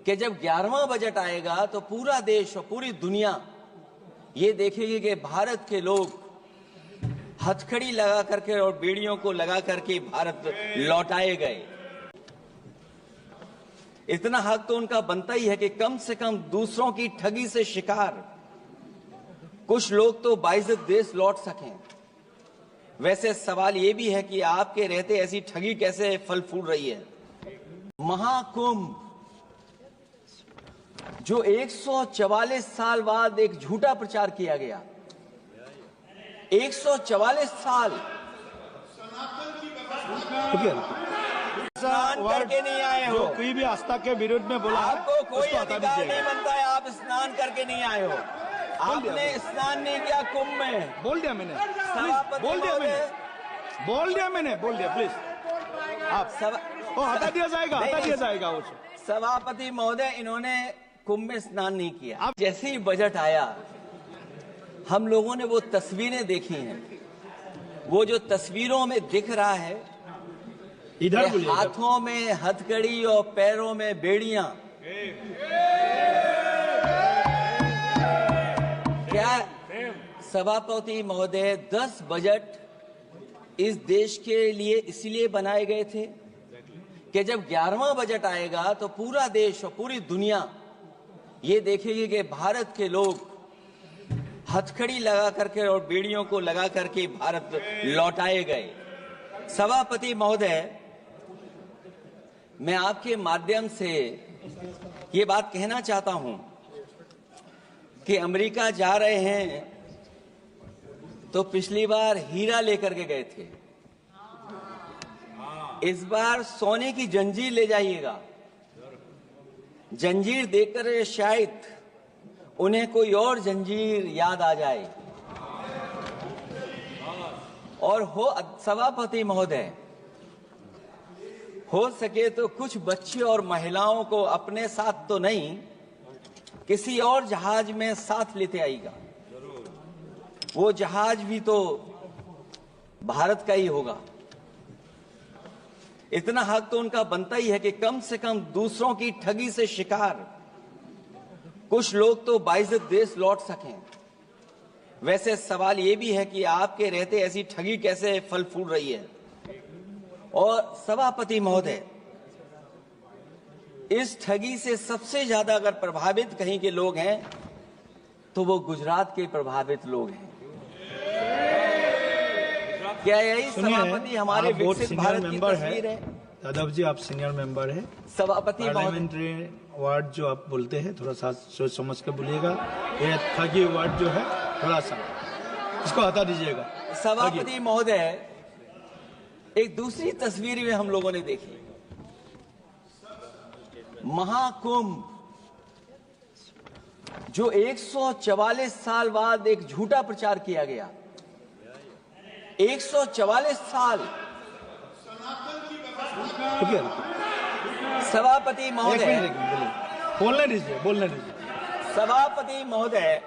कि जब 11वां बजट आएगा तो पूरा देश और पूरी दुनिया ये देखेगी कि भारत के लोग हथकड़ी लगा करके और बेड़ियों को लगा करके भारत लौटाए गए। इतना हक तो उनका बनता ही है कि कम से कम दूसरों की ठगी से शिकार कुछ लोग तो बाइज्जत देश लौट सकें। वैसे सवाल ये भी है कि आपके रहते ऐसी ठगी कैसे फल फूल रही है। महाकुंभ जो 144 साल बाद एक झूठा प्रचार किया गया, 144 साल स्नान करके नहीं आए हो। कोई भी आस्था के विरोध में बोला आपको कोई अधिकार नहीं बनता है, आप स्नान करके नहीं आए हो। आपने स्नान नहीं किया कुंभ में। बोल दिया मैंने, बोल दिया प्लीज। आप हटा दिया जाएगा उसे। सभापति महोदय, इन्होंने कुंभ में स्नान नहीं किया। जैसे ही बजट आया हम लोगों ने वो तस्वीरें देखी हैं। वो जो तस्वीरों में दिख रहा है, इधर हाथों में हथकड़ी और पैरों में बेड़ियां, क्या सभापति महोदय 10 बजट इस देश के लिए इसलिए बनाए गए थे कि जब 11वां बजट आएगा तो पूरा देश और पूरी दुनिया ये देखेगी कि भारत के लोग हथकड़ी लगा करके और बेड़ियों को लगा करके भारत लौटाए गए। सभापति महोदय, मैं आपके माध्यम से ये बात कहना चाहता हूं कि अमेरिका जा रहे हैं तो पिछली बार हीरा लेकर के गए थे, इस बार सोने की जंजीर ले जाइएगा। जंजीर देखकर शायद उन्हें कोई और जंजीर याद आ जाए। और हो सभापति महोदय, हो सके तो कुछ बच्चे और महिलाओं को अपने साथ तो नहीं, किसी और जहाज में साथ लेते आएगा। वो जहाज भी तो भारत का ही होगा। इतना हक तो उनका बनता ही है कि कम से कम दूसरों की ठगी से शिकार कुछ लोग तो बाइज्जत देश लौट सकें। वैसे सवाल ये भी है कि आपके रहते ऐसी ठगी कैसे फल फूल रही है। और सभापति महोदय, इस ठगी से सबसे ज्यादा अगर प्रभावित कहीं के लोग हैं तो वो गुजरात के प्रभावित लोग हैं। क्या यही सभापति हमारे विकसित भारत की तस्वीर है? यादव जी, आप सीनियर मेंबर हैं। सभापति पार्लियामेंट्री वर्ड जो आप बोलते हैं थोड़ा सा सोच समझ के बोलिएगा। ये ठगी वर्ड जो है थोड़ा सा इसको हटा दीजिएगा। सभापति महोदय, एक दूसरी तस्वीर में हम लोगों ने देखी, महाकुंभ जो 144 साल बाद एक झूठा प्रचार किया गया, 144 साल। सभापति महोदय, बोलने दीजिए। सभापति महोदय,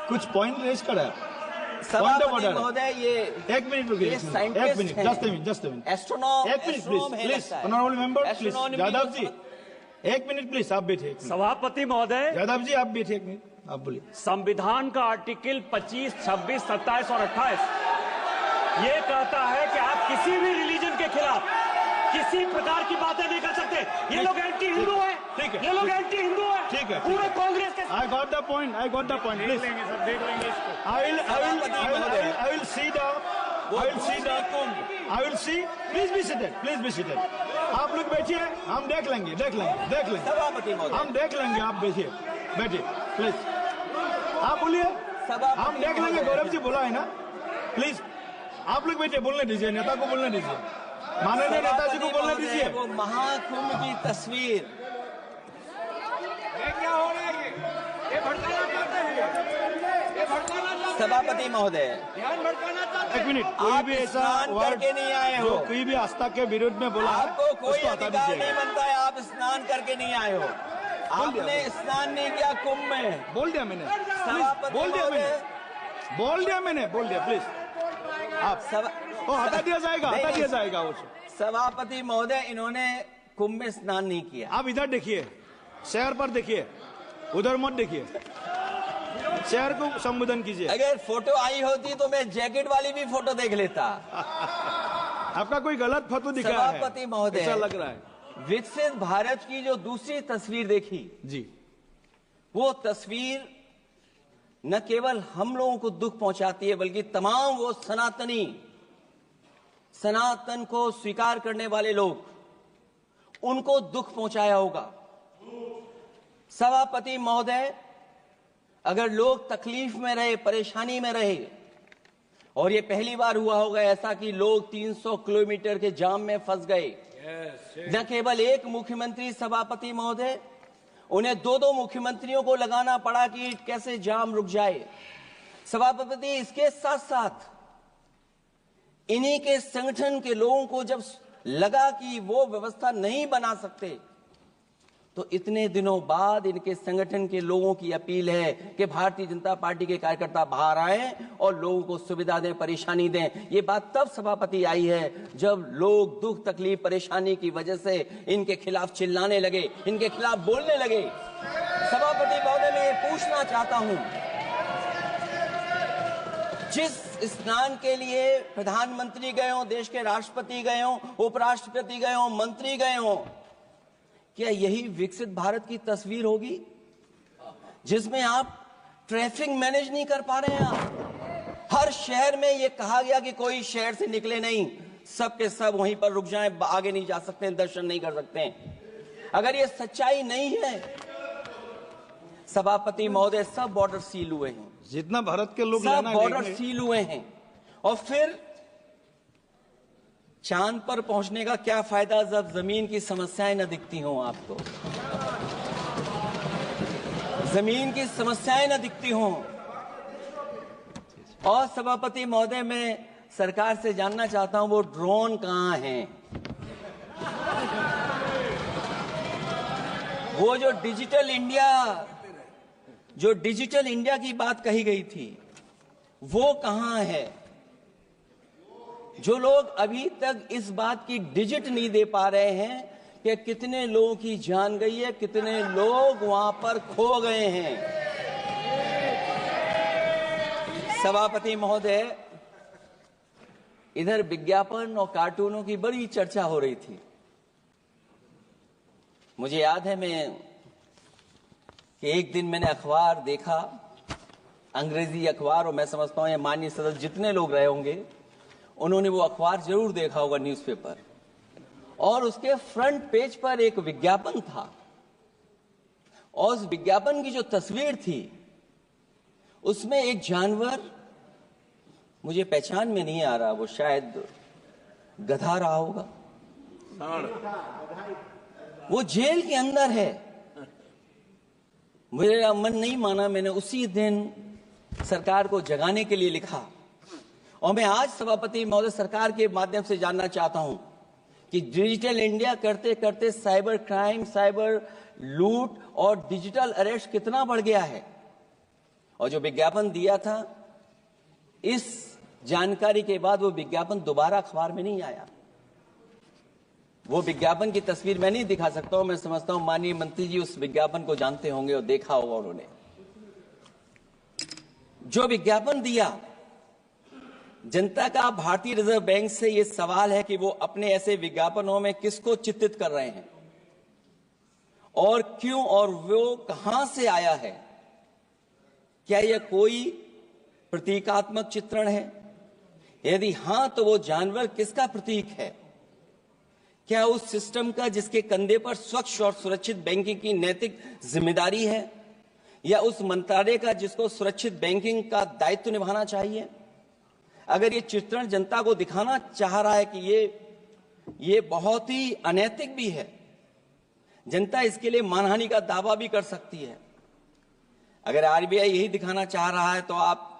कुछ पॉइंट रेज करा। सभापति महोदय, ये एक मिनट रुकिए, एक मिनट, जस्ट ए मिनट, एस्ट्रोनॉम, एक minute please, honourable member please. Yadav ji, एक मिनट प्लीज, आप बैठे। सभापति महोदय, यादव जी आप बैठे, एक मिनट, आप बोलिए। संविधान का आर्टिकल 25, 26, 27 और 28 ये कहता है कि आप किसी भी रिलीजन के खिलाफ किसी प्रकार की बातें नहीं कर सकते। ये लोग एंटी हिंदू है, ठीक है, ये लोग एंटी हिंदू है, ठीक है, पूरे कांग्रेस के। I got the point, please. देख लेंगे इसको। I will see, please be seated। आप लोग बैठिए, हम देख लेंगे। सभापति महोदय, हम देख लेंगे, आप बैठिए प्लीज। आप बोलिए, हम देख लेंगे। गौरव जी बोला है ना, प्लीज आप लोग बैठिए, बोलने दीजिए, नेता को बोलने दीजिए, माननीय नेताजी को बोलने दीजिए। वो महाकुंभ की तस्वीर, क्या हो रहा है? ये भड़काना चाहते हैं, सभापति महोदय, ध्यान भड़काना चाहते हैं। एक मिनट, कोई भी ऐसा करके नहीं आए हो, कोई भी आस्था के विरोध में बोला, आपको कोई अधिकार नहीं बनता है, आप स्नान करके नहीं आए हो। आपने स्नान नहीं किया कुंभ में। बोल दिया मैंने, बोल दिया प्लीज। आप हटा दिया जाएगा उसे। सभापति महोदय, इन्होंने कुंभ में स्नान नहीं किया। आप इधर देखिए, शेयर पर देखिए, उधर मत देखिए, शेयर को संबोधन कीजिए। अगर फोटो आई होती तो मैं जैकेट वाली भी फोटो देख लेता। आपका कोई गलत फोटो दिखा है, सभापति महोदय, ऐसा लग रहा है। विकसित भारत की जो दूसरी तस्वीर देखी जी, वो तस्वीर न केवल हम लोगों को दुख पहुंचाती है, बल्कि तमाम वो सनातन को स्वीकार करने वाले लोग, उनको दुख पहुंचाया होगा। सभापति महोदय, अगर लोग तकलीफ में रहे, परेशानी में रहे, और ये पहली बार हुआ होगा ऐसा कि लोग 300 किलोमीटर के जाम में फंस गए, न केवल एक मुख्यमंत्री सभापति महोदय, उन्हें 2-2 मुख्यमंत्रियों को लगाना पड़ा कि कैसे जाम रुक जाए। सभापति, इसके साथ साथ इन्हीं के संगठन के लोगों को जब लगा कि वो व्यवस्था नहीं बना सकते, तो इतने दिनों बाद इनके संगठन के लोगों की अपील है कि भारतीय जनता पार्टी के कार्यकर्ता बाहर आए और लोगों को सुविधा दें, परेशानी दें। ये बात तब सभापति आई है जब लोग दुख, तकलीफ, परेशानी की वजह से इनके खिलाफ चिल्लाने लगे, इनके खिलाफ बोलने लगे। सभापति महोदय, मैं ये पूछना चाहता हूं, जिस स्नान के लिए प्रधानमंत्री गए हो, देश के राष्ट्रपति गए हो, उपराष्ट्रपति गए हो, मंत्री गए हो, क्या यही विकसित भारत की तस्वीर होगी जिसमें आप ट्रैफिक मैनेज नहीं कर पा रहे हैं? आप हर शहर में ये कहा गया कि कोई शहर से निकले नहीं, सब के सब वहीं पर रुक जाएं, आगे नहीं जा सकते, दर्शन नहीं कर सकते। अगर ये सच्चाई नहीं है सभापति महोदय, सब बॉर्डर सील हुए हैं, जितना भारत के लोग सब बॉर्डर सील हुए हैं, और फिर चांद पर पहुंचने का क्या फायदा जब जमीन की समस्याएं न दिखती हों आपको, जमीन की समस्याएं न दिखती हों। और सभापति महोदय, मैं सरकार से जानना चाहता हूं, वो ड्रोन कहां हैं? वो जो डिजिटल इंडिया की बात कही गई थी, वो कहां है? जो लोग अभी तक इस बात की डिजिट नहीं दे पा रहे हैं कि कितने लोगों की जान गई है, कितने लोग वहां पर खो गए हैं। सभापति महोदय, इधर विज्ञापन और कार्टूनों की बड़ी चर्चा हो रही थी। मुझे याद है कि एक दिन मैंने अखबार देखा, अंग्रेजी अखबार, और मैं समझता हूं ये माननीय सदस्य जितने लोग रहे होंगे उन्होंने वो अखबार जरूर देखा होगा, न्यूज़पेपर, और उसके फ्रंट पेज पर एक विज्ञापन था, और उस विज्ञापन की जो तस्वीर थी उसमें एक जानवर, मुझे पहचान में नहीं आ रहा, वो शायद गधा रहा होगा, वो जेल के अंदर है। मेरा मन नहीं माना, मैंने उसी दिन सरकार को जगाने के लिए लिखा, और मैं आज सभापति महोदय सरकार के माध्यम से जानना चाहता हूं कि डिजिटल इंडिया करते करते साइबर क्राइम, साइबर लूट और डिजिटल अरेस्ट कितना बढ़ गया है। और जो विज्ञापन दिया था, इस जानकारी के बाद वो विज्ञापन दोबारा अखबार में नहीं आया। वो विज्ञापन की तस्वीर मैं नहीं दिखा सकता हूं, मैं समझता हूं माननीय मंत्री जी उस विज्ञापन को जानते होंगे और देखा होगा उन्होंने। जो विज्ञापन दिया, जनता का भारतीय रिजर्व बैंक से यह सवाल है कि वो अपने ऐसे विज्ञापनों में किसको चित्रित कर रहे हैं और क्यों, और वो कहां से आया है? क्या यह कोई प्रतीकात्मक चित्रण है? यदि हां, तो वो जानवर किसका प्रतीक है? क्या उस सिस्टम का जिसके कंधे पर स्वच्छ और सुरक्षित बैंकिंग की नैतिक जिम्मेदारी है, या उस मंत्रालय का जिसको सुरक्षित बैंकिंग का दायित्व निभाना चाहिए? अगर ये चित्रण जनता को दिखाना चाह रहा है कि ये बहुत ही अनैतिक भी है, जनता इसके लिए मानहानि का दावा भी कर सकती है। अगर आरबीआई यही दिखाना चाह रहा है, तो आप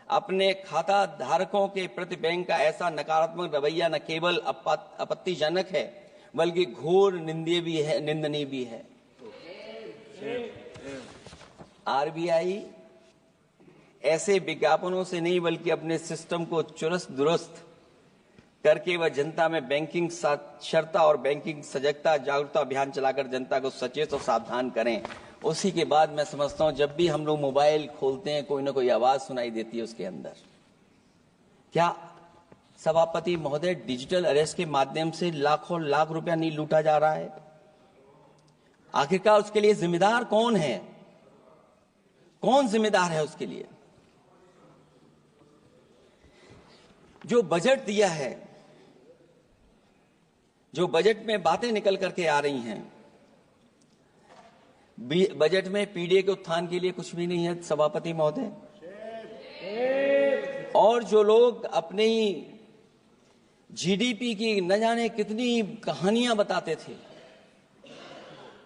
अपने खाता धारकों के प्रति बैंक का ऐसा नकारात्मक रवैया न केवल आपत्तिजनक है, बल्कि घोर निंदनीय भी है। आरबीआई ऐसे विज्ञापनों से नहीं, बल्कि अपने सिस्टम को चुस्त दुरुस्त करके वह जनता में बैंकिंग साक्षरता और बैंकिंग सजगता जागरूकता अभियान चलाकर जनता को सचेत और सावधान करें। उसी के बाद मैं समझता हूं जब भी हम लोग मोबाइल खोलते हैं कोई ना कोई आवाज सुनाई देती है उसके अंदर। क्या सभापति महोदय डिजिटल अरेस्ट के माध्यम से लाखों लाख रुपया नहीं लूटा जा रहा है? आखिरकार उसके लिए जिम्मेदार कौन है? कौन जिम्मेदार है उसके लिए? जो बजट दिया है, जो बजट में बातें निकल करके आ रही हैं, बजट में पीडीए के उत्थान के लिए कुछ भी नहीं है सभापति महोदय। और जो लोग अपनी जीडीपी की न जाने कितनी कहानियां बताते थे,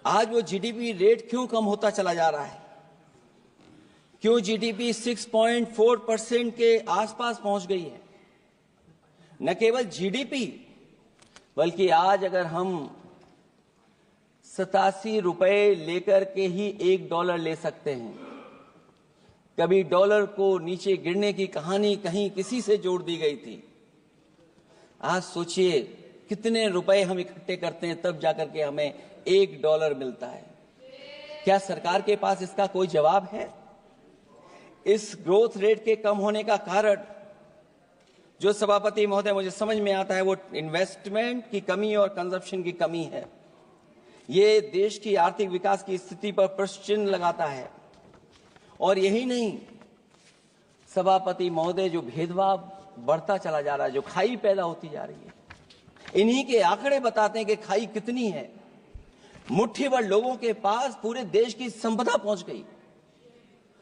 आज वो जीडीपी रेट क्यों कम होता चला जा रहा है? क्यों जीडीपी 6.4% के आसपास पहुंच गई है? न केवल जीडीपी बल्कि आज अगर हम 87 रुपए लेकर के ही $1 ले सकते हैं। कभी डॉलर को नीचे गिरने की कहानी कहीं किसी से जोड़ दी गई थी। आज सोचिए कितने रुपए हम इकट्ठे करते हैं तब जाकर के हमें $1 मिलता है। क्या सरकार के पास इसका कोई जवाब है? इस ग्रोथ रेट के कम होने का कारण जो सभापति महोदय मुझे समझ में आता है वो इन्वेस्टमेंट की कमी और कंजप्शन की कमी है। ये देश की आर्थिक विकास की स्थिति पर प्रश्न चिन्ह लगाता है। और यही नहीं, सभापति महोदय जो भेदभाव बढ़ता चला जा रहा है, जो खाई पैदा होती जा रही है, इन्हीं के आंकड़े बताते हैं कि खाई कितनी है। मुट्ठी भर लोगों के पास पूरे देश की संपदा पहुंच गई।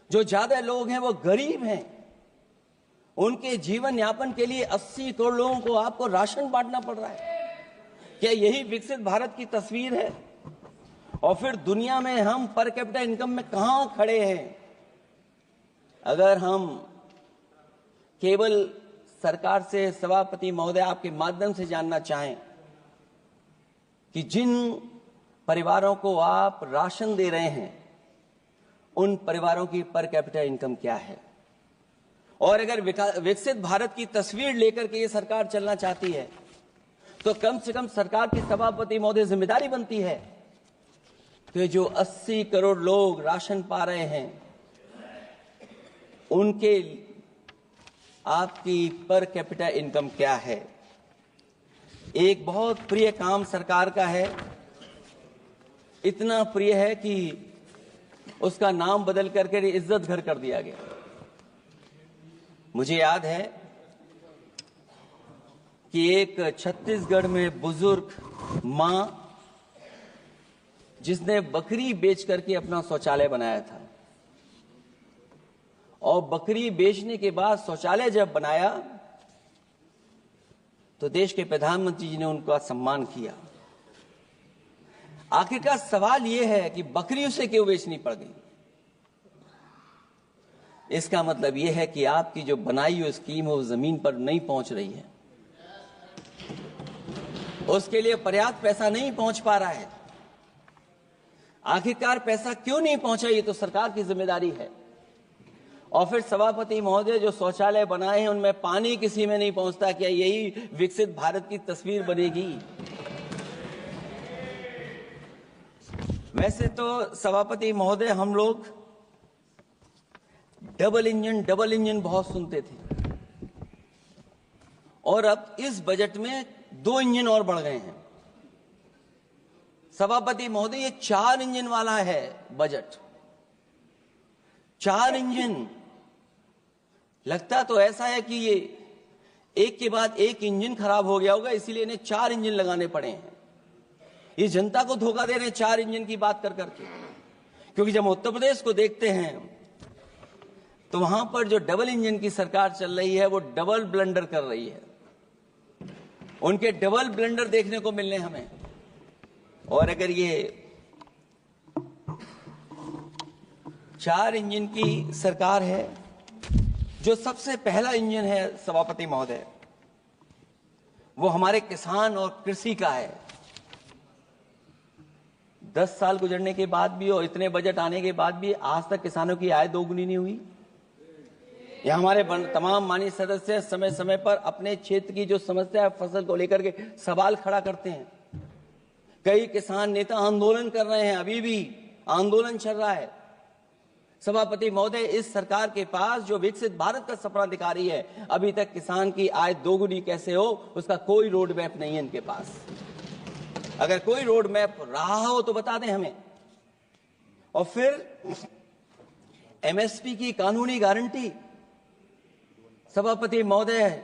जो ज्यादा लोग हैं वो गरीब हैं। उनके जीवन यापन के लिए 80 करोड़ लोगों को आपको राशन बांटना पड़ रहा है। क्या यही विकसित भारत की तस्वीर है? और फिर दुनिया में हम पर कैपिटा इनकम में कहां खड़े हैं? अगर हम केवल सरकार से सभापति महोदय आपके माध्यम से जानना चाहें कि जिन परिवारों को आप राशन दे रहे हैं उन परिवारों की पर कैपिटा इनकम क्या है, और अगर विकसित भारत की तस्वीर लेकर के ये सरकार चलना चाहती है तो कम से कम सरकार की सभापति महोदय जिम्मेदारी बनती है कि जो 80 करोड़ लोग राशन पा रहे हैं उनके आपकी पर कैपिटा इनकम क्या है। एक बहुत प्रिय काम सरकार का है, इतना प्रिय है कि उसका नाम बदल करके इज्जत घर कर दिया गया। मुझे याद है कि एक छत्तीसगढ़ में बुजुर्ग मां जिसने बकरी बेच करके अपना शौचालय बनाया था, और बकरी बेचने के बाद शौचालय जब बनाया तो देश के प्रधानमंत्री जी ने उनका सम्मान किया। आखिरकार सवाल यह है कि बकरी उसे क्यों बेचनी पड़ गई? इसका मतलब यह है कि आपकी जो बनाई हुई स्कीम है वो जमीन पर नहीं पहुंच रही है, उसके लिए पर्याप्त पैसा नहीं पहुंच पा रहा है। आखिरकार पैसा क्यों नहीं पहुंचा, ये तो सरकार की जिम्मेदारी है। और फिर सभापति महोदय जो शौचालय बनाए हैं उनमें पानी किसी में नहीं पहुंचता। क्या यही विकसित भारत की तस्वीर बनेगी? वैसे तो सभापति महोदय हम लोग डबल इंजन बहुत सुनते थे, और अब इस बजट में 2 इंजन और बढ़ गए हैं। सभापति महोदय ये 4 इंजन वाला है बजट। 4 इंजन। लगता तो ऐसा है कि ये एक के बाद एक इंजन खराब हो गया होगा, इसीलिए इन्हें 4 इंजन लगाने पड़े हैं। ये जनता को धोखा दे रहे हैं 4 इंजन की बात कर करके। क्योंकि जब उत्तर प्रदेश को देखते हैं तो वहां पर जो डबल इंजन की सरकार चल रही है वो डबल ब्लंडर कर रही है। उनके डबल ब्लंडर देखने को मिलने हमें। और अगर ये 4 इंजन की सरकार है, जो सबसे पहला इंजन है सभापति महोदय वो हमारे किसान और कृषि का है। 10 साल गुजरने के बाद भी और इतने बजट आने के बाद भी आज तक किसानों की आय दोगुनी नहीं हुई। ये हमारे तमाम माननीय सदस्य समय समय पर अपने क्षेत्र की जो समस्या है फसल को लेकर के सवाल खड़ा करते हैं। कई किसान नेता आंदोलन कर रहे हैं, अभी भी आंदोलन चल रहा है। सभापति महोदय, इस सरकार के पास जो विकसित भारत का सपना दिखा रही है, अभी तक किसान की आय दोगुनी कैसे हो उसका कोई रोड मैप नहीं है इनके पास। अगर कोई रोड मैप रहा हो तो बता दें हमें। और फिर एमएसपी की कानूनी गारंटी, सभापति महोदय,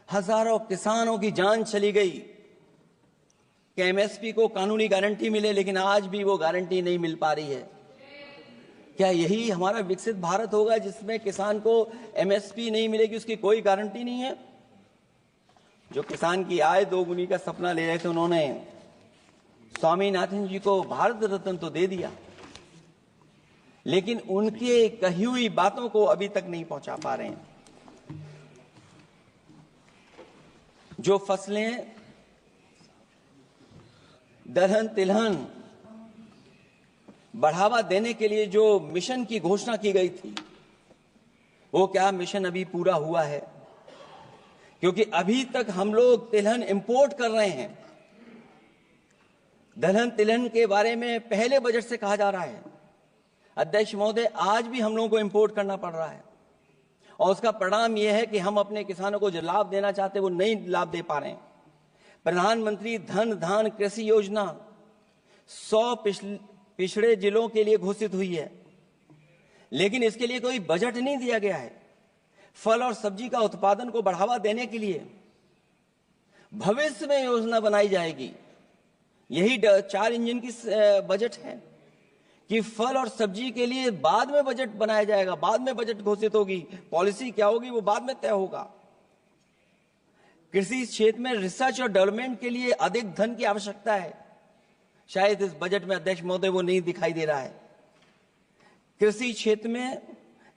हजारों किसानों की जान चली गई कि एमएसपी को कानूनी गारंटी मिले, लेकिन आज भी वो गारंटी नहीं मिल पा रही है। क्या यही हमारा विकसित भारत होगा जिसमें किसान को एमएसपी नहीं मिलेगी, उसकी कोई गारंटी नहीं है? जो किसान की आय दोगुनी का सपना ले रहे थे, उन्होंने स्वामीनाथन जी को भारत रत्न तो दे दिया, लेकिन उनके कही हुई बातों को अभी तक नहीं पहुंचा पा रहे हैं। जो फसलें दलहन तिलहन बढ़ावा देने के लिए जो मिशन की घोषणा की गई थी, वो क्या मिशन अभी पूरा हुआ है? क्योंकि अभी तक हम लोग तिलहन इंपोर्ट कर रहे हैं। दलहन तिलहन के बारे में पहले बजट से कहा जा रहा है, अध्यक्ष महोदय, आज भी हम लोगों को इंपोर्ट करना पड़ रहा है। और उसका परिणाम यह है कि हम अपने किसानों को जो लाभ देना चाहते हैं वो नहीं लाभ दे पा रहे हैं। प्रधानमंत्री धन धान कृषि योजना 100 पिछड़े जिलों के लिए घोषित हुई है, लेकिन इसके लिए कोई बजट नहीं दिया गया है। फल और सब्जी का उत्पादन को बढ़ावा देने के लिए भविष्य में योजना बनाई जाएगी। यही 4 इंजन की बजट है कि फल और सब्जी के लिए बाद में बजट बनाया जाएगा, बाद में बजट घोषित होगी, पॉलिसी क्या होगी वो बाद में तय होगा। कृषि क्षेत्र में रिसर्च और डेवलपमेंट के लिए अधिक धन की आवश्यकता है, शायद इस बजट में अध्यक्ष महोदय वो नहीं दिखाई दे रहा है। कृषि क्षेत्र में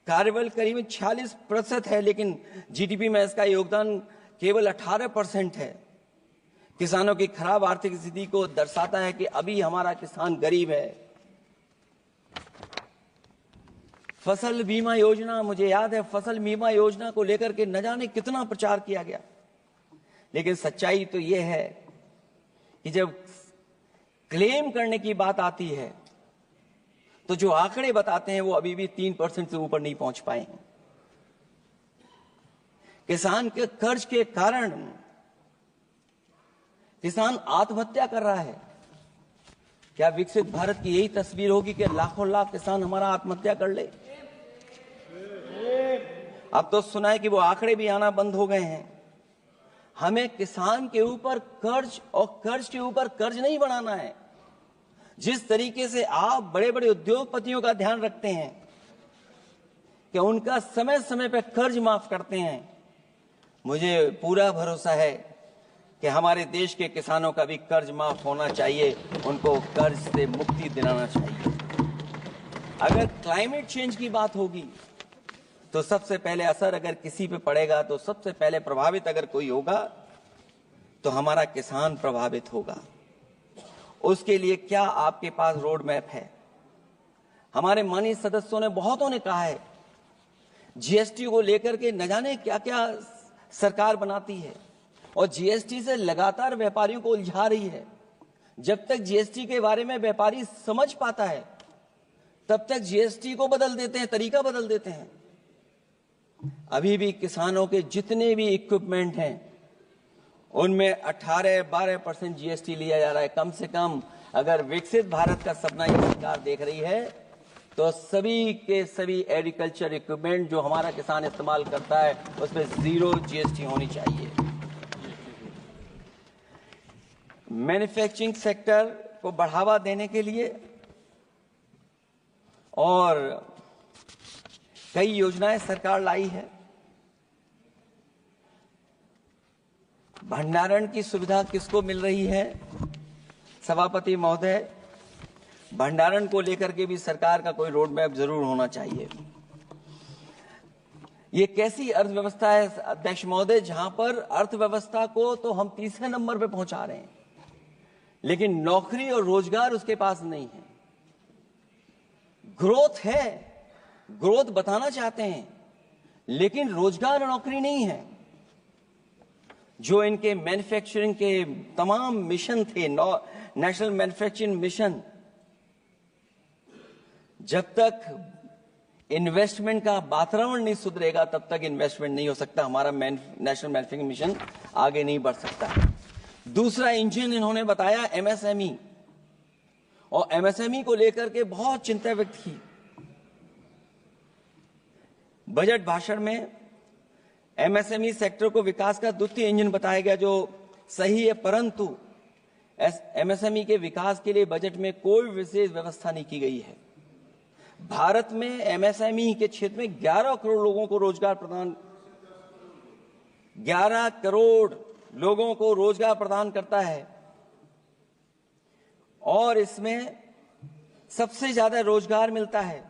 कार्यबल करीब 46% है, लेकिन जीडीपी में इसका योगदान केवल 18% है। किसानों की खराब आर्थिक स्थिति को दर्शाता है कि अभी हमारा किसान गरीब है। फसल बीमा योजना, मुझे याद है फसल बीमा योजना को लेकर के न जाने कितना प्रचार किया गया, लेकिन सच्चाई तो यह है कि जब क्लेम करने की बात आती है तो जो आंकड़े बताते हैं वो अभी भी 3% से ऊपर नहीं पहुंच पाए हैं। किसान के कर्ज के कारण किसान आत्महत्या कर रहा है। क्या विकसित भारत की यही तस्वीर होगी कि लाखों लाख किसान हमारा आत्महत्या कर ले? अब तो सुना है कि वो आंकड़े भी आना बंद हो गए हैं। हमें किसान के ऊपर कर्ज और कर्ज के ऊपर कर्ज नहीं बढ़ाना है। जिस तरीके से आप बड़े बड़े उद्योगपतियों का ध्यान रखते हैं कि उनका समय समय पर कर्ज माफ करते हैं, मुझे पूरा भरोसा है कि हमारे देश के किसानों का भी कर्ज माफ होना चाहिए, उनको कर्ज से मुक्ति दिलाना चाहिए। अगर क्लाइमेट चेंज की बात होगी तो सबसे पहले असर अगर किसी पे पड़ेगा तो सबसे पहले प्रभावित अगर कोई होगा तो हमारा किसान प्रभावित होगा। उसके लिए क्या आपके पास रोड मैप है? हमारे माननीय सदस्यों ने बहुतों ने कहा है जीएसटी को लेकर के न जाने क्या क्या सरकार बनाती है और जीएसटी से लगातार व्यापारियों को उलझा रही है। जब तक जीएसटी के बारे में व्यापारी समझ पाता है तब तक जीएसटी को बदल देते हैं, तरीका बदल देते हैं। अभी भी किसानों के जितने भी इक्विपमेंट हैं उनमें 18-12% जीएसटी लिया जा रहा है। कम से कम अगर विकसित भारत का सपना ये सरकार देख रही है तो सभी के सभी एग्रीकल्चर इक्विपमेंट जो हमारा किसान इस्तेमाल करता है उसमें 0 जीएसटी होनी चाहिए। मैन्युफैक्चरिंग सेक्टर को बढ़ावा देने के लिए और कई योजनाएं सरकार लाई है। भंडारण की सुविधा किसको मिल रही है? सभापति महोदय, भंडारण को लेकर के भी सरकार का कोई रोड मैप जरूर होना चाहिए। ये कैसी अर्थव्यवस्था है अध्यक्ष महोदय, जहां पर अर्थव्यवस्था को तो हम 3रे नंबर पे पहुंचा रहे हैं, लेकिन नौकरी और रोजगार उसके पास नहीं है। ग्रोथ है, ग्रोथ बताना चाहते हैं, लेकिन रोजगार और नौकरी नहीं है। जो इनके मैन्युफैक्चरिंग के तमाम मिशन थे, नेशनल मैन्युफैक्चरिंग मिशन, जब तक इन्वेस्टमेंट का वातावरण नहीं सुधरेगा तब तक इन्वेस्टमेंट नहीं हो सकता। हमारा नेशनल मैन्युफैक्चरिंग मिशन आगे नहीं बढ़ सकता। दूसरा इंजन इन्होंने बताया एमएसएमई, और एमएसएमई को लेकर के बहुत चिंता व्यक्त की। बजट भाषण में एमएसएमई सेक्टर को विकास का द्वितीय इंजन बताया गया, जो सही है, परंतु एमएसएमई के विकास के लिए बजट में कोई विशेष व्यवस्था नहीं की गई है। भारत में एमएसएमई के क्षेत्र में 11 करोड़ लोगों को रोजगार प्रदान 11 करोड़ लोगों को रोजगार प्रदान करता है, और इसमें सबसे ज्यादा रोजगार मिलता है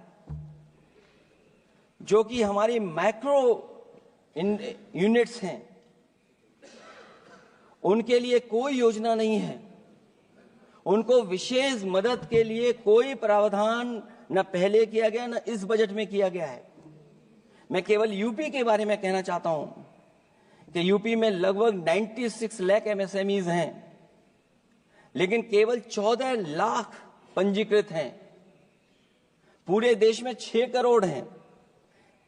जो कि हमारी माइक्रो यूनिट्स हैं, उनके लिए कोई योजना नहीं है। उनको विशेष मदद के लिए कोई प्रावधान न पहले किया गया न इस बजट में किया गया है। मैं केवल यूपी के बारे में कहना चाहता हूं कि यूपी में लगभग 96 लाख एमएसएमईज हैं, लेकिन केवल 14 लाख पंजीकृत हैं। पूरे देश में 6 करोड़ हैं।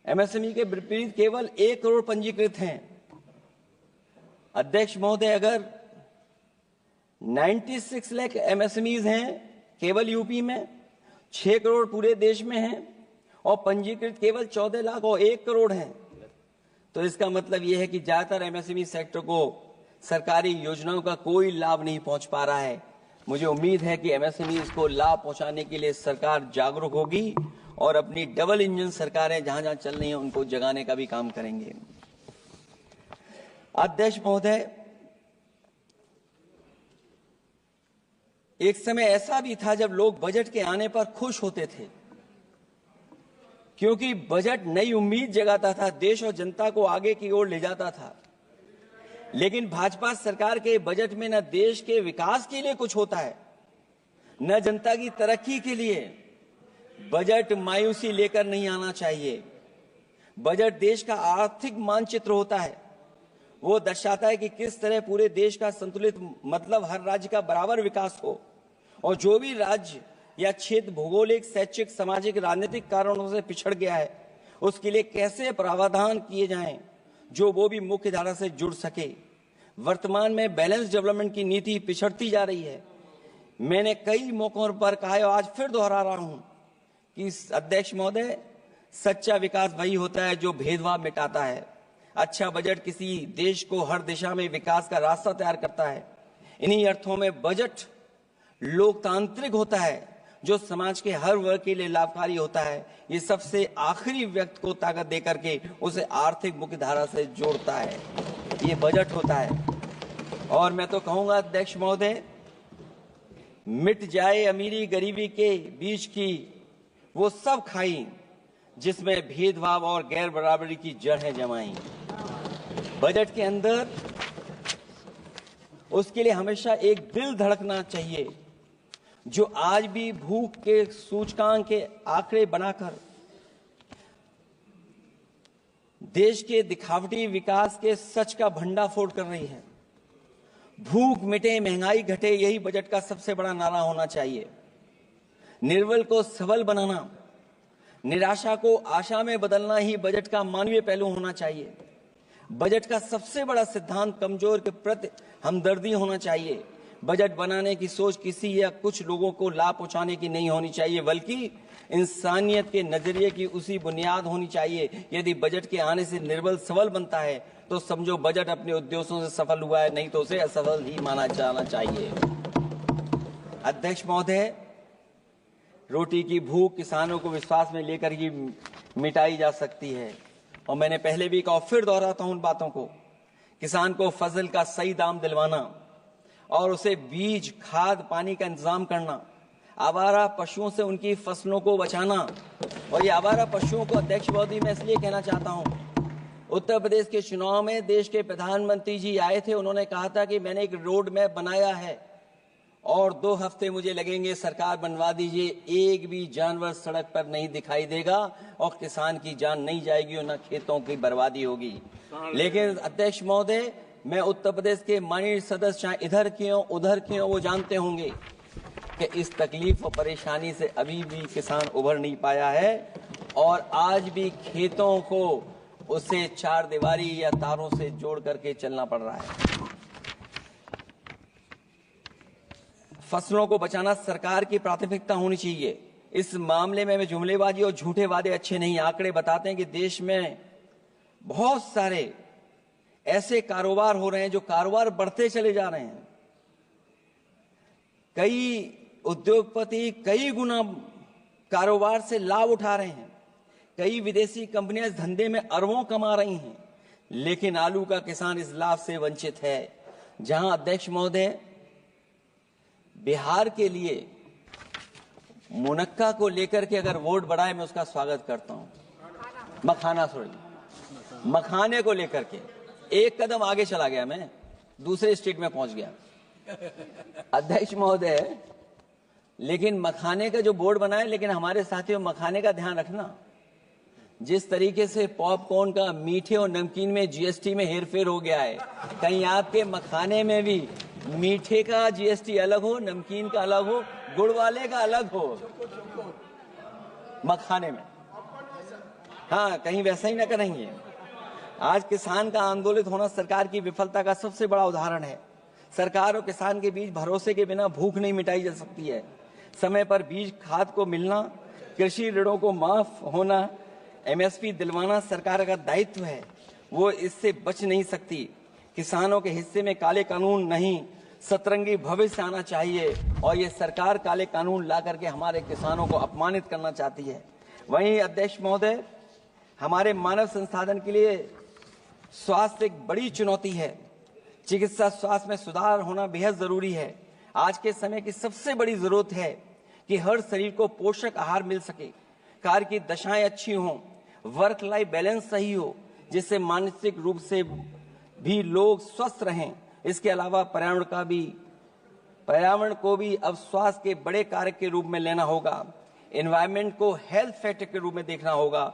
एमएसएमई के विपरीत केवल 1 करोड़ पंजीकृत हैं। अध्यक्ष महोदय, अगर 96 लाख एमएसएमईज हैं केवल यूपी में, 6 करोड़ पूरे देश में हैं, और पंजीकृत केवल 14 लाख और 1 करोड़ हैं, तो इसका मतलब यह है कि ज्यादातर एमएसएमई सेक्टर को सरकारी योजनाओं का कोई लाभ नहीं पहुंच पा रहा है। मुझे उम्मीद है कि एमएसएमई इसको लाभ पहुंचाने के लिए सरकार जागरूक होगी और अपनी डबल इंजन सरकारें जहां जहां चल रही हैं उनको जगाने का भी काम करेंगे। अध्यक्ष महोदय, एक समय ऐसा भी था जब लोग बजट के आने पर खुश होते थे, क्योंकि बजट नई उम्मीद जगाता था, देश और जनता को आगे की ओर ले जाता था। लेकिन भाजपा सरकार के बजट में न देश के विकास के लिए कुछ होता है, न जनता की तरक्की के लिए। बजट मायूसी लेकर नहीं आना चाहिए। बजट देश का आर्थिक मानचित्र होता है। वो दर्शाता है कि किस तरह पूरे देश का संतुलित, मतलब हर राज्य का बराबर विकास हो, और जो भी राज्य या क्षेत्र भौगोलिक, शैक्षिक, सामाजिक, राजनीतिक कारणों से पिछड़ गया है, उसके लिए कैसे प्रावधान किए जाएं जो वो भी मुख्य धारा से जुड़ सके। वर्तमान में बैलेंस डेवलपमेंट की नीति पिछड़ती जा रही है। मैंने कई मौकों पर कहा है, आज फिर दोहरा रहा हूं कि अध्यक्ष महोदय, सच्चा विकास वही होता है जो भेदभाव मिटाता है। अच्छा बजट किसी देश को हर दिशा में विकास का रास्ता तैयार करता है। इन्हीं अर्थों में बजट लोकतांत्रिक होता है, जो समाज के हर वर्ग के लिए लाभकारी होता है। ये सबसे आखिरी व्यक्ति को ताकत देकर के उसे आर्थिक मुख्य धारा से जोड़ता है। ये बजट होता है। और मैं तो कहूंगा अध्यक्ष महोदय, मिट जाए अमीरी गरीबी के बीच की वो सब खाई जिसमें भेदभाव और गैर बराबरी की जड़ें जमाई। बजट के अंदर उसके लिए हमेशा एक दिल धड़कना चाहिए, जो आज भी भूख के सूचकांक के आंकड़े बनाकर देश के दिखावटी विकास के सच का भंडाफोड़ कर रही है। भूख मिटे, महंगाई घटे, यही बजट का सबसे बड़ा नारा होना चाहिए। निर्बल को सबल बनाना, निराशा को आशा में बदलना ही बजट का मानवीय पहलू होना चाहिए। बजट का सबसे बड़ा सिद्धांत कमजोर के प्रति हमदर्दी होना चाहिए। बजट बनाने की सोच किसी या कुछ लोगों को लाभ पहुंचाने की नहीं होनी चाहिए, बल्कि इंसानियत के नजरिए की उसी बुनियाद होनी चाहिए। यदि बजट के आने से निर्बल सबल बनता है तो समझो बजट अपने उद्देश्यों से सफल हुआ है, नहीं तो उसे असफल ही माना जाना चाहिए। अध्यक्ष महोदय, रोटी की भूख किसानों को विश्वास में लेकर ही मिटाई जा सकती है, और मैंने पहले भी कहा, फिर दोहराता हूं उन बातों को। किसान को फसल का सही दाम दिलवाना और उसे बीज, खाद, पानी का इंतजाम करना, आवारा पशुओं से उनकी फसलों को बचाना। और ये आवारा पशुओं को अध्यक्ष महोदय मैं इसलिए कहना चाहता हूं, उत्तर प्रदेश के चुनाव में देश के प्रधानमंत्री जी आए थे, उन्होंने कहा था कि मैंने एक रोड मैप बनाया है और 2 हफ्ते मुझे लगेंगे, सरकार बनवा दीजिए, एक भी जानवर सड़क पर नहीं दिखाई देगा और किसान की जान नहीं जाएगी और न खेतों की बर्बादी होगी। लेकिन अध्यक्ष महोदय, मैं उत्तर प्रदेश के माननीय सदस्य चाहे इधर के हों उधर के हों, वो जानते होंगे कि इस तकलीफ और परेशानी से अभी भी किसान उभर नहीं पाया है और आज भी खेतों को उसे चार दीवारी या तारों से जोड़ करके चलना पड़ रहा है। फसलों को बचाना सरकार की प्राथमिकता होनी चाहिए। इस मामले में जुमलेबाजी और झूठे वादे अच्छे नहीं। आंकड़े बताते हैं कि देश में बहुत सारे ऐसे कारोबार हो रहे हैं जो कारोबार बढ़ते चले जा रहे हैं। कई उद्योगपति कई गुना कारोबार से लाभ उठा रहे हैं। कई विदेशी कंपनियां इस धंधे में अरबों कमा रही हैं, लेकिन आलू का किसान इस लाभ से वंचित है। जहां अध्यक्ष महोदय, बिहार के लिए मुनक्का को लेकर के अगर वोट बढ़ाए, मैं उसका स्वागत करता हूं। मखाने को लेकर के एक कदम आगे चला गया, मैं दूसरे स्टेट में पहुंच गया अध्यक्ष महोदय। लेकिन मखाने का जो बोर्ड बनाए, लेकिन हमारे साथियों मखाने का ध्यान रखना, जिस तरीके से पॉपकॉर्न का मीठे और नमकीन में जीएसटी में हेरफेर हो गया है, कहीं आपके मखाने में भी मीठे का जीएसटी अलग हो, नमकीन का अलग हो, गुड़ वाले का अलग हो मखाने में। हाँ, कहीं वैसा ही ना करेंगे। आज किसान का आंदोलित होना सरकार की विफलता का सबसे बड़ा उदाहरण है। सरकार और किसान के बीच भरोसे के बिना भूख नहीं मिटाई जा सकती है। समय पर बीज खाद को मिलना, कृषि ऋणों को माफ होना, एमएसपी दिलवाना सरकार का दायित्व है। वो इससे बच नहीं सकती। किसानों के हिस्से में काले कानून नहीं, सतरंगी भविष्य आना चाहिए और ये सरकार काले कानून ला करके हमारे किसानों को अपमानित करना चाहती है। वहीं अध्यक्ष महोदय, हमारे मानव संसाधन के लिए स्वास्थ्य एक बड़ी चुनौती है। चिकित्सा स्वास्थ्य में सुधार होना बेहद जरूरी है। आज के समय की सबसे बड़ी जरूरत है कि हर शरीर को पोषक आहार मिल सके, कार्य की दशाएं अच्छी हों, वर्क लाइफ बैलेंस सही हो, जिससे मानसिक रूप से भी लोग स्वस्थ रहें। इसके अलावा पर्यावरण को भी अब स्वास्थ्य के बड़े कारक के रूप में लेना होगा। एनवायरनमेंट को हेल्थ फैक्टर के रूप में देखना होगा।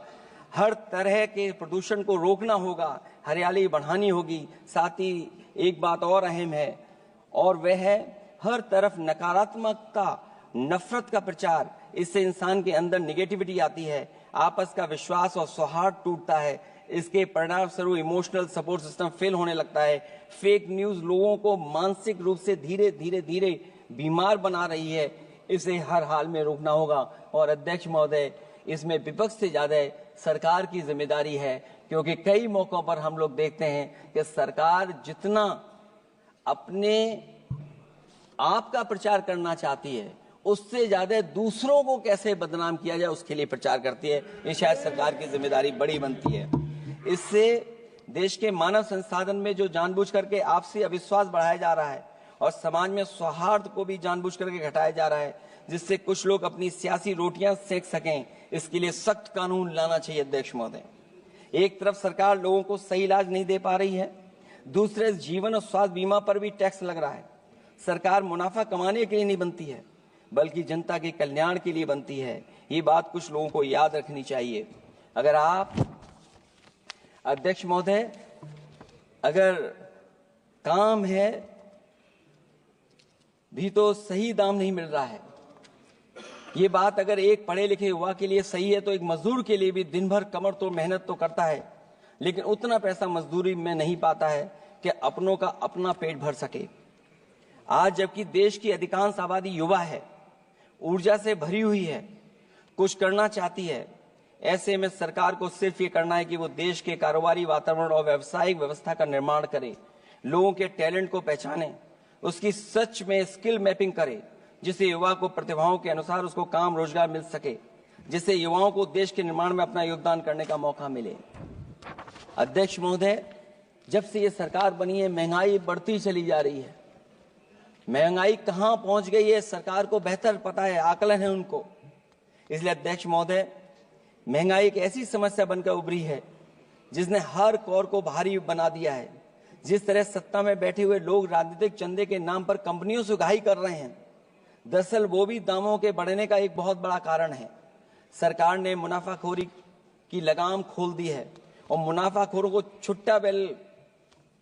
हर तरह के प्रदूषण को रोकना होगा, हरियाली बढ़ानी होगी। साथ ही एक बात और अहम है, और वह है हर तरफ नकारात्मकता, नफरत का प्रचार। इससे इंसान के अंदर निगेटिविटी आती है, आपस का विश्वास और सौहार्द टूटता है। इसके परिणाम स्वरूप इमोशनल सपोर्ट सिस्टम फेल होने लगता है। फेक न्यूज लोगों को मानसिक रूप से धीरे धीरे बीमार बना रही है। इसे हर हाल में रोकना होगा। और अध्यक्ष महोदय, इसमें विपक्ष से ज्यादा सरकार की जिम्मेदारी है, क्योंकि कई मौकों पर हम लोग देखते हैं कि सरकार जितना अपने आप का प्रचार करना चाहती है, उससे ज्यादा दूसरों को कैसे बदनाम किया जाए उसके लिए प्रचार करती है। ये शायद सरकार की जिम्मेदारी बड़ी बनती है। इससे देश के मानव संसाधन में जो जानबूझ करके आपसी अविश्वास बढ़ाया जा रहा है और समाज में सौहार्द को भी जानबूझ करके घटाया जा रहा है, जिससे कुछ लोग अपनी सियासी रोटियां सेक सकें, इसके लिए सख्त कानून लाना चाहिए। अध्यक्ष महोदय, एक तरफ सरकार लोगों को सही इलाज नहीं दे पा रही है, दूसरे जीवन और स्वास्थ्य बीमा पर भी टैक्स लग रहा है। सरकार मुनाफा कमाने के लिए नहीं बनती है, बल्कि जनता के कल्याण के लिए बनती है। ये बात कुछ लोगों को याद रखनी चाहिए। अगर आप अध्यक्ष महोदय, अगर काम है भी तो सही दाम नहीं मिल रहा है। ये बात अगर एक पढ़े लिखे युवा के लिए सही है, तो एक मजदूर के लिए भी दिन भर कमर तोड़ मेहनत तो करता है, लेकिन उतना पैसा मजदूरी में नहीं पाता है कि अपनों का अपना पेट भर सके। आज जबकि देश की अधिकांश आबादी युवा है, ऊर्जा से भरी हुई है, कुछ करना चाहती है, ऐसे में सरकार को सिर्फ ये करना है कि वो देश के कारोबारी वातावरण और व्यावसायिक व्यवस्था का निर्माण करे, लोगों के टैलेंट को पहचाने, उसकी सच में स्किल मैपिंग करे, जिससे युवा को प्रतिभाओं के अनुसार उसको काम रोजगार मिल सके, जिससे युवाओं को देश के निर्माण में अपना योगदान करने का मौका मिले। अध्यक्ष महोदय, जब से ये सरकार बनी है, महंगाई बढ़ती चली जा रही है। महंगाई कहां पहुंच गई है सरकार को बेहतर पता है, आकलन है उनको। इसलिए अध्यक्ष महोदय, महंगाई एक ऐसी समस्या बनकर उभरी है जिसने हर कौर को भारी बना दिया है। जिस तरह सत्ता में बैठे हुए लोग राजनीतिक चंदे के नाम पर कंपनियों से उगाही कर रहे हैं, दरअसल वो भी दामों के बढ़ने का एक बहुत बड़ा कारण है। सरकार ने मुनाफाखोरी की लगाम खोल दी है और मुनाफाखोरों को छुट्टा बैल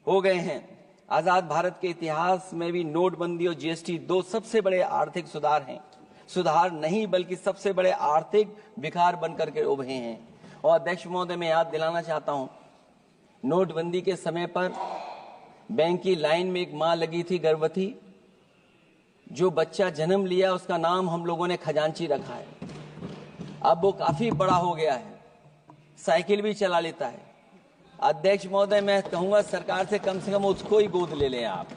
हो गए हैं। आजाद भारत के इतिहास में भी नोटबंदी और जीएसटी दो सबसे बड़े आर्थिक सुधार हैं, सुधार नहीं बल्कि सबसे बड़े आर्थिक विकार बनकर के उभरे हैं। और अध्यक्ष महोदय, मैं याद दिलाना चाहता हूं, नोटबंदी के समय पर बैंक की लाइन में एक मां लगी थी गर्भवती, जो बच्चा जन्म लिया उसका नाम हम लोगों ने खजांची रखा है। अब वो काफी बड़ा हो गया है, साइकिल भी चला लेता है। अध्यक्ष महोदय, मैं कहूंगा सरकार से कम उसको ही गोद ले लें आप।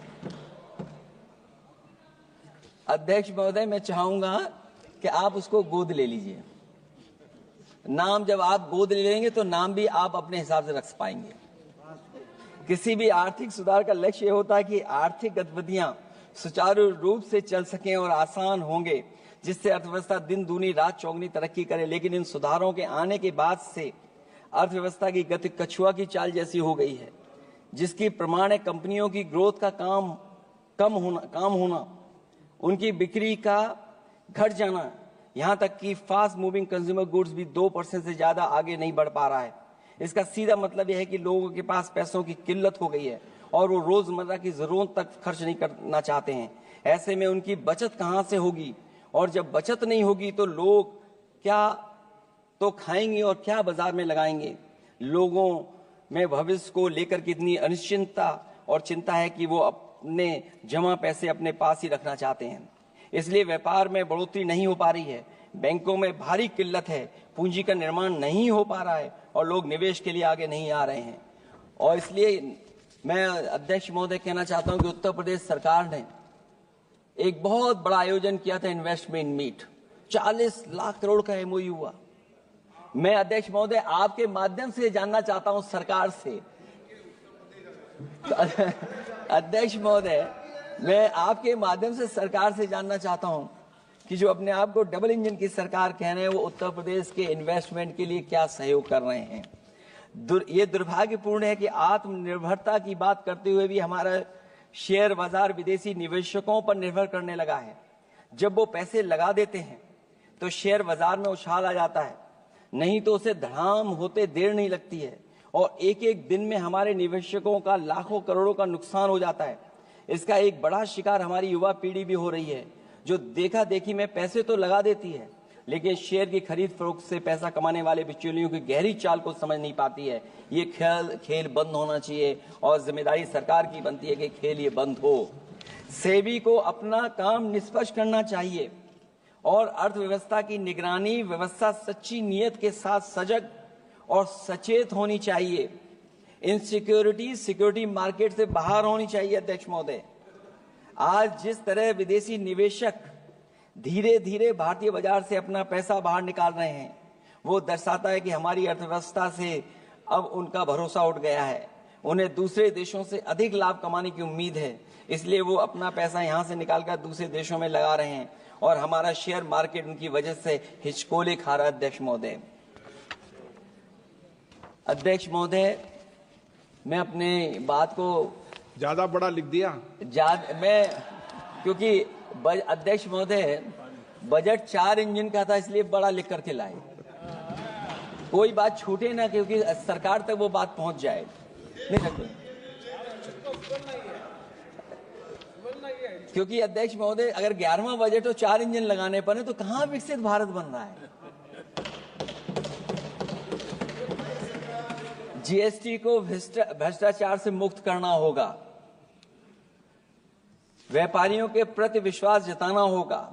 अध्यक्ष महोदय, मैं चाहूंगा कि आप उसको गोद ले लीजिए। नाम जब आप गोद ले लेंगे तो नाम भी आप अपने हिसाब से रख पाएंगे। किसी भी आर्थिक सुधार का लक्ष्य ये होता है कि आर्थिक गतिविधियां सुचारू रूप से चल सकें और आसान होंगे, जिससे अर्थव्यवस्था दिन दूनी रात चौगुनी तरक्की करे। लेकिन इन सुधारों के आने के बाद से अर्थव्यवस्था की गति कछुआ की चाल जैसी हो गई है, जिसकी प्रमाण है कंपनियों की ग्रोथ का काम होना, उनकी बिक्री का घट जाना, यहां तक कि फास्ट मूविंग कंज्यूमर गुड्स भी 2% से ज्यादा आगे नहीं बढ़ पा रहा है। इसका सीधा मतलब यह है कि लोगों के पास पैसों की किल्लत हो गई है और वो रोजमर्रा की जरूरत तक खर्च नहीं करना चाहते हैं। ऐसे में उनकी बचत कहां से होगी, और जब बचत नहीं होगी तो लोग क्या तो खाएंगे और क्या बाजार में लगाएंगे। लोगों में भविष्य को लेकर कितनी अनिश्चितता और चिंता है कि वो अपने जमा पैसे अपने पास ही रखना चाहते हैं। इसलिए व्यापार में बढ़ोतरी नहीं हो पा रही है, बैंकों में भारी किल्लत है, पूंजी का निर्माण नहीं हो पा रहा है और लोग निवेश के लिए आगे नहीं आ रहे हैं। और इसलिए मैं अध्यक्ष महोदय कहना चाहता हूं कि उत्तर प्रदेश सरकार ने एक बहुत बड़ा आयोजन किया था, इन्वेस्टमेंट मीट, 40 लाख करोड़ का एमओयू हुआ। मैं अध्यक्ष महोदय आपके माध्यम से जानना चाहता हूं सरकार से, अध्यक्ष महोदय मैं आपके माध्यम से सरकार से जानना चाहता हूं कि जो अपने आप को डबल इंजन की सरकार कह रहे हैं, वो उत्तर प्रदेश के इन्वेस्टमेंट के लिए क्या सहयोग कर रहे हैं। ये दुर्भाग्यपूर्ण है कि आत्मनिर्भरता की बात करते हुए भी हमारा शेयर बाजार विदेशी निवेशकों पर निर्भर करने लगा है। जब वो पैसे लगा देते हैं तो शेयर बाजार में उछाल आ जाता है, नहीं तो उसे धड़ाम होते देर नहीं लगती है और एक एक दिन में हमारे निवेशकों का लाखों करोड़ों का नुकसान हो जाता है। इसका एक बड़ा शिकार हमारी युवा पीढ़ी भी हो रही है, जो देखा देखी में पैसे तो लगा देती है लेकिन शेयर की खरीद फरोख्त से पैसा कमाने वाले बिचौलियों की गहरी चाल को समझ नहीं पाती है। ये खेल बंद होना चाहिए और जिम्मेदारी सरकार की बनती है कि खेल ये बंद हो। सेबी को अपना काम निष्पक्ष करना चाहिए और अर्थव्यवस्था की निगरानी व्यवस्था सच्ची नियत के साथ सजग और सचेत होनी चाहिए। सिक्योरिटी मार्केट से बाहर होनी चाहिए। अध्यक्ष महोदय, आज जिस तरह विदेशी निवेशक धीरे धीरे भारतीय बाजार से अपना पैसा बाहर निकाल रहे हैं, वो दर्शाता है कि हमारी अर्थव्यवस्था से अब उनका भरोसा उठ गया है। उन्हें दूसरे देशों से अधिक लाभ कमाने की उम्मीद है, इसलिए वो अपना पैसा यहां से निकालकर दूसरे देशों में लगा रहे हैं और हमारा शेयर मार्केट उनकी वजह से हिचकोले खा रहा है। अध्यक्ष महोदय, मैं अपने बात को ज्यादा बड़ा लिख दिया। क्योंकि अध्यक्ष महोदय बजट 4 इंजन का था, इसलिए बड़ा लिख करके लाए। कोई बात छूटे ना, क्योंकि सरकार तक वो बात पहुंच जाए। नहीं, क्योंकि अध्यक्ष महोदय अगर 11वां बजट हो 4 इंजन लगाने पड़े तो कहां विकसित भारत बन रहा है। जीएसटी को भ्रष्टाचार से मुक्त करना होगा, व्यापारियों के प्रति विश्वास जताना होगा।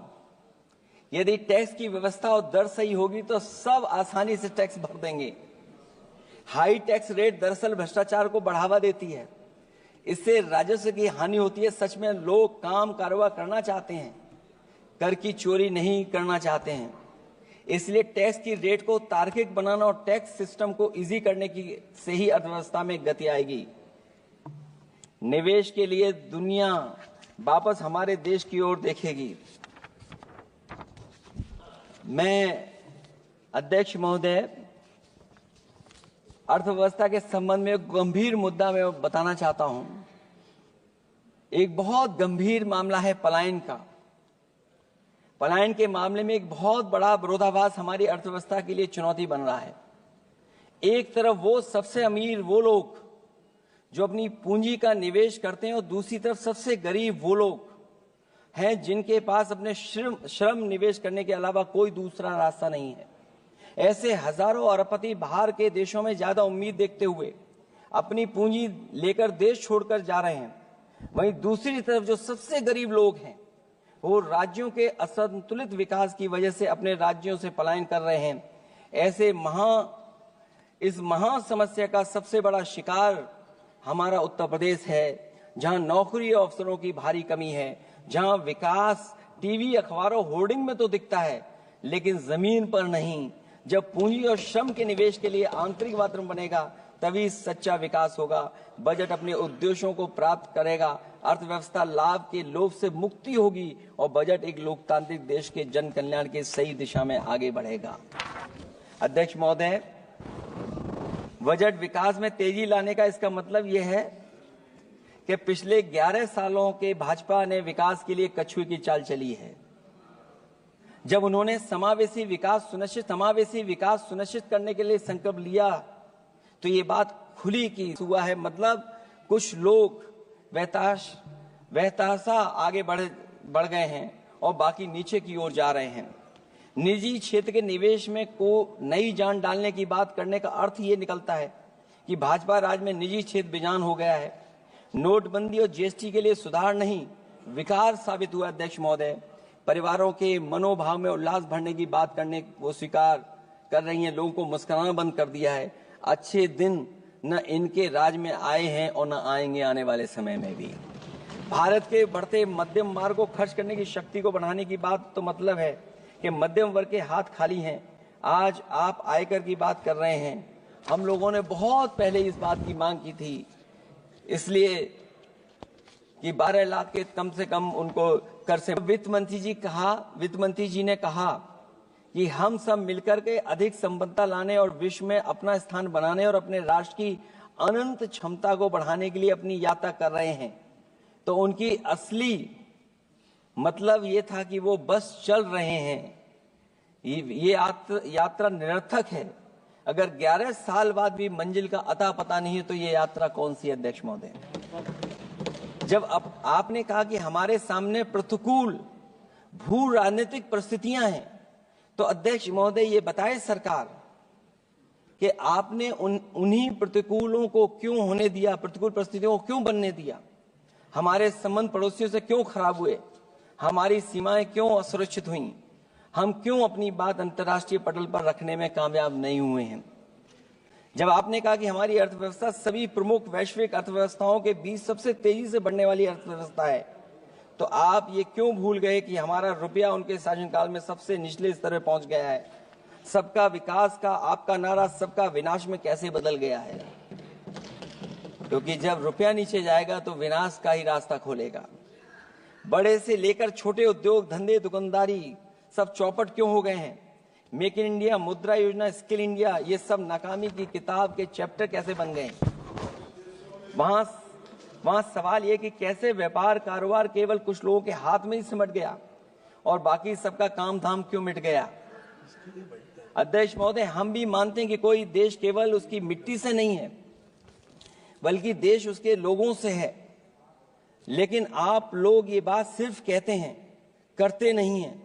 यदि टैक्स की व्यवस्था और दर सही होगी तो सब आसानी से टैक्स भर देंगे। हाई टैक्स रेट दरअसल भ्रष्टाचार को बढ़ावा देती है, इससे राजस्व की हानि होती है। सच में लोग काम कारोबार करना चाहते हैं, कर की चोरी नहीं करना चाहते हैं। इसलिए टैक्स की रेट को तार्किक बनाना और टैक्स सिस्टम को इजी करने की से ही अर्थव्यवस्था में गति आएगी। निवेश के लिए दुनिया वापस हमारे देश की ओर देखेगी। मैं अध्यक्ष महोदय अर्थव्यवस्था के संबंध में एक गंभीर मुद्दा मैं बताना चाहता हूं। एक बहुत गंभीर मामला है पलायन का। पलायन के मामले में एक बहुत बड़ा विरोधाभास हमारी अर्थव्यवस्था के लिए चुनौती बन रहा है। एक तरफ वो सबसे अमीर वो लोग जो अपनी पूंजी का निवेश करते हैं और दूसरी तरफ सबसे गरीब वो लोग हैं जिनके पास अपने श्रम निवेश करने के अलावा कोई दूसरा रास्ता नहीं है। ऐसे हजारों अरबपति बाहर के देशों में ज्यादा उम्मीद देखते हुए अपनी पूंजी लेकर देश छोड़कर जा रहे हैं। वहीं दूसरी तरफ जो सबसे गरीब लोग हैं वो राज्यों के असंतुलित विकास की वजह से अपने राज्यों से पलायन कर रहे हैं। ऐसे इस महा समस्या का सबसे बड़ा शिकार हमारा उत्तर प्रदेश है, जहां नौकरी और अवसरों की भारी कमी है, जहां विकास टीवी अखबारों होर्डिंग में तो दिखता है लेकिन जमीन पर नहीं। जब पूंजी और श्रम के निवेश के लिए आंतरिक वातावरण बनेगा तभी सच्चा विकास होगा, बजट अपने उद्देश्यों को प्राप्त करेगा, अर्थव्यवस्था लाभ के लोभ से मुक्ति होगी और बजट एक लोकतांत्रिक देश के जन कल्याण की सही दिशा में आगे बढ़ेगा। अध्यक्ष महोदय, बजट विकास में तेजी लाने का इसका मतलब यह है कि पिछले 11 सालों के भाजपा ने विकास के लिए कछुए की चाल चली है। जब उन्होंने समावेशी विकास सुनिश्चित करने के लिए संकल्प लिया तो ये बात खुली की हुआ है। मतलब कुछ लोग वहताशा आगे बढ़ गए हैं और बाकी नीचे की ओर जा रहे हैं। निजी क्षेत्र के निवेश में को नई जान डालने की बात करने का अर्थ ये निकलता है कि भाजपा राज में निजी क्षेत्र बेजान हो गया है। नोटबंदी और जीएसटी के लिए सुधार नहीं विकार साबित हुआ। अध्यक्ष महोदय, परिवारों के मनोभाव में उल्लास भरने की बात करने वो स्वीकार कर रही हैं, लोगों को मुस्कुराना बंद कर दिया है। अच्छे दिन न इनके राज में आए हैं और न आएंगे आने वाले समय में भी। भारत के बढ़ते मध्यम मार्ग को खर्च करने की शक्ति को बढ़ाने की बात तो मतलब है कि मध्यम वर्ग के हाथ खाली हैं। आज आप आयकर की बात कर रहे हैं। हम लोगों ने बहुत पहले इस बात की मांग की थी, इसलिए कि 12 लाख के कम से कम उनको कर से। वित्त मंत्री जी ने कहा कि हम सब मिलकर के अधिक संपन्नता लाने और विश्व में अपना स्थान बनाने और अपने राष्ट्र की अनंत क्षमता को बढ़ाने के लिए अपनी यात्रा कर रहे हैं। तो उनकी असली मतलब ये था कि वो बस चल रहे हैं। ये यात्रा निरर्थक है। अगर 11 साल बाद भी मंजिल का अता पता नहीं है तो ये यात्रा कौन सी? अध्यक्ष महोदय, जब आपने कहा कि हमारे सामने प्रतिकूल भू राजनीतिक परिस्थितियां हैं, तो अध्यक्ष महोदय ये बताए सरकार कि आपने उन्हीं प्रतिकूलों को क्यों होने दिया, प्रतिकूल परिस्थितियों को क्यों बनने दिया? हमारे संबंध पड़ोसियों से क्यों खराब हुए? हमारी सीमाएं क्यों असुरक्षित हुई? हम क्यों अपनी बात अंतर्राष्ट्रीय पटल पर रखने में कामयाब नहीं हुए हैं? जब आपने कहा कि हमारी अर्थव्यवस्था सभी प्रमुख वैश्विक अर्थव्यवस्थाओं के बीच सबसे तेजी से बढ़ने वाली अर्थव्यवस्था है, तो आप ये क्यों भूल गए कि हमारा रुपया उनके शासनकाल में सबसे निचले स्तर पर पहुंच गया है? सबका विकास का आपका नारा सबका विनाश में कैसे बदल गया है? क्योंकि जब रुपया नीचे जाएगा तो विनाश का ही रास्ता खोलेगा। बड़े से लेकर छोटे उद्योग धंधे दुकानदारी सब चौपट क्यों हो गए हैं? मेक इन इंडिया, मुद्रा योजना, स्किल इंडिया, ये सब नाकामी की किताब के चैप्टर कैसे बन गए? वहां सवाल ये कि कैसे व्यापार कारोबार केवल कुछ लोगों के हाथ में ही सिमट गया और बाकी सबका काम धाम क्यों मिट गया? अध्यक्ष महोदय, हम भी मानते हैं कि कोई देश केवल उसकी मिट्टी से नहीं है, बल्कि देश उसके लोगों से है। लेकिन आप लोग ये बात सिर्फ कहते हैं, करते नहीं हैं।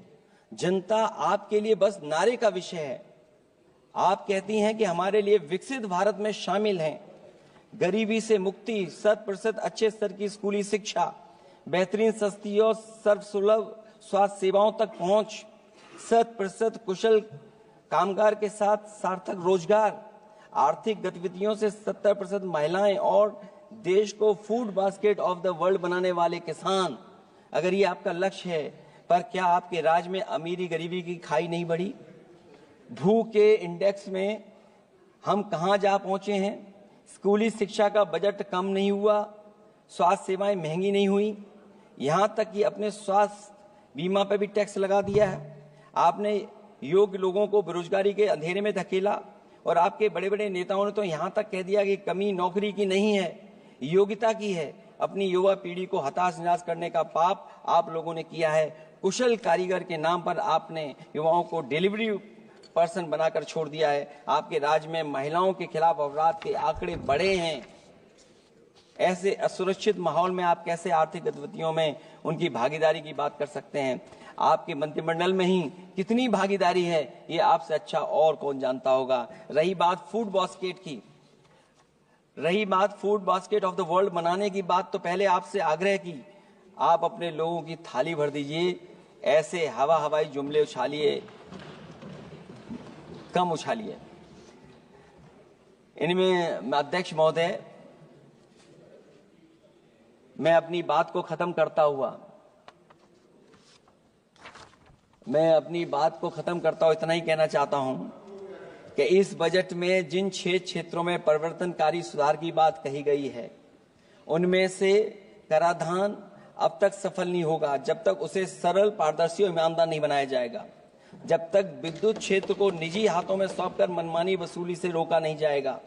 जनता आपके लिए बस नारे का विषय है। आप कहती हैं कि हमारे लिए विकसित भारत में शामिल हैं गरीबी से मुक्ति, 100% अच्छे स्तर की स्कूली शिक्षा, बेहतरीन सस्ती और सर्वसुलभ स्वास्थ्य सेवाओं तक पहुंच, 100% कुशल कामगार के साथ सार्थक रोजगार, आर्थिक गतिविधियों से 70% महिलाएं और देश को food basket of the world बनाने वाले किसान। अगर ये आपका लक्ष्य है, पर क्या आपके राज्य में अमीरी गरीबी की खाई नहीं बढ़ी? भू के इंडेक्स में हम कहां जा पहुंचे हैं? स्कूली शिक्षा का बजट कम नहीं हुआ, स्वास्थ्य सेवाएं महंगी नहीं हुई, यहां तक कि अपने स्वास्थ्य बीमा पर भी टैक्स लगा दिया है। आपने योग्य लोगों को बेरोजगारी के अंधेरे में धकेला और आपके बड़े बड़े नेताओं ने तो यहां तक कह दिया कि कमी नौकरी की नहीं है, योग्यता की है। अपनी युवा पीढ़ी को हताश निराश करने का पाप आप लोगों ने किया है। कुशल कारीगर के नाम पर आपने युवाओं को डिलीवरी पर्सन बनाकर छोड़ दिया है। आपके राज्य में महिलाओं के खिलाफ अपराध के आंकड़े बढ़े हैं। ऐसे असुरक्षित माहौल में आप कैसे आर्थिक गतिविधियों में उनकी भागीदारी की बात कर सकते हैं? आपके मंत्रिमंडल में ही कितनी भागीदारी है, ये आपसे अच्छा और कौन जानता होगा। रही बात फूड बास्केट की, रही बात food basket of the world बनाने की बात, तो पहले आपसे आग्रह की आप अपने लोगों की थाली भर दीजिए। ऐसे हवाई जुमले उछालिए, कम उछालिए। इनमें अध्यक्ष महोदय, मैं अपनी बात को खत्म करता हुआ इतना ही कहना चाहता हूं कि इस बजट में जिन 6 क्षेत्रों में परिवर्तनकारी सुधार की बात कही गई है, उनमें से कराधान अब तक सफल नहीं होगा जब तक उसे सरल, पारदर्शी और ईमानदार नहीं बनाया जाएगा। जब तक विद्युत क्षेत्र को निजी हाथों में सौंपकर मनमानी वसूली से रोका नहीं जाएगा।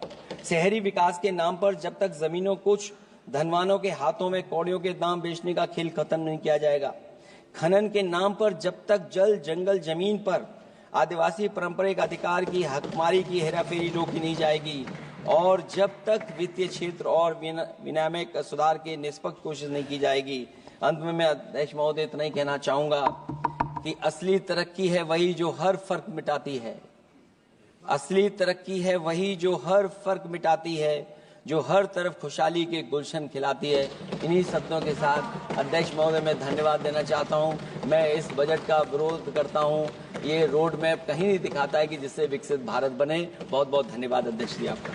शहरी विकास के नाम पर जब तक जमीनों कुछ धनवानों के हाथों में कौड़ियों के दाम बेचने का खेल खत्म नहीं किया जाएगा। खनन के नाम पर जब तक जल, जंगल, जमीन पर आदिवासी पारंपरिक अधिकार की हकमारी की हेराफेरी रोकी नहीं जाएगी, और जब तक वित्तीय क्षेत्र और विनियामक सुधार की निष्पक्ष कोशिश नहीं की जाएगी। अंत में मैं अध्यक्ष महोदय इतना ही कहना चाहूंगा कि असली तरक्की है वही जो हर फर्क मिटाती है। असली तरक्की है वही जो हर फर्क मिटाती है, जो हर तरफ खुशहाली के गुलशन खिलाती है। इन्हीं शब्दों के साथ अध्यक्ष महोदय मैं धन्यवाद देना चाहता हूं। मैं इस बजट का विरोध करता हूं। ये रोड मैप कहीं नहीं दिखाता है कि जिससे विकसित भारत बने। बहुत बहुत धन्यवाद अध्यक्ष जी आपका।